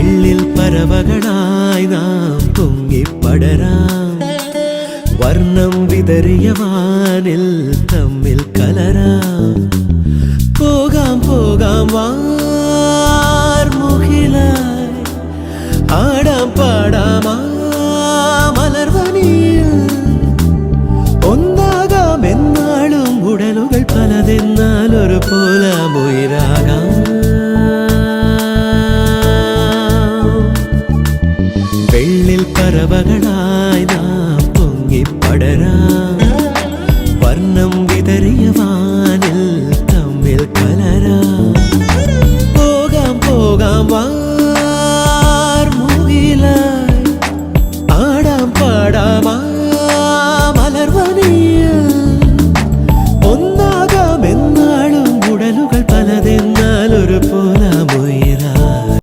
വെള്ളിൽ പറവകളായി നാം പൊങ്ങിപ്പടരാം വർണ്ണം വിതറിയ വാനിൽ തമ്മിൽ കലരാം പോകാം പോകാം വാർമുകിലായി ആടാം പാടാം മലർവനിയിൽ ഒന്നാകാം എന്നാളും ഉടലുകൾ പലതെന്നാൽ ഒരു പോലാമുയിരാകാം വെള്ളിൽ പറവകളായി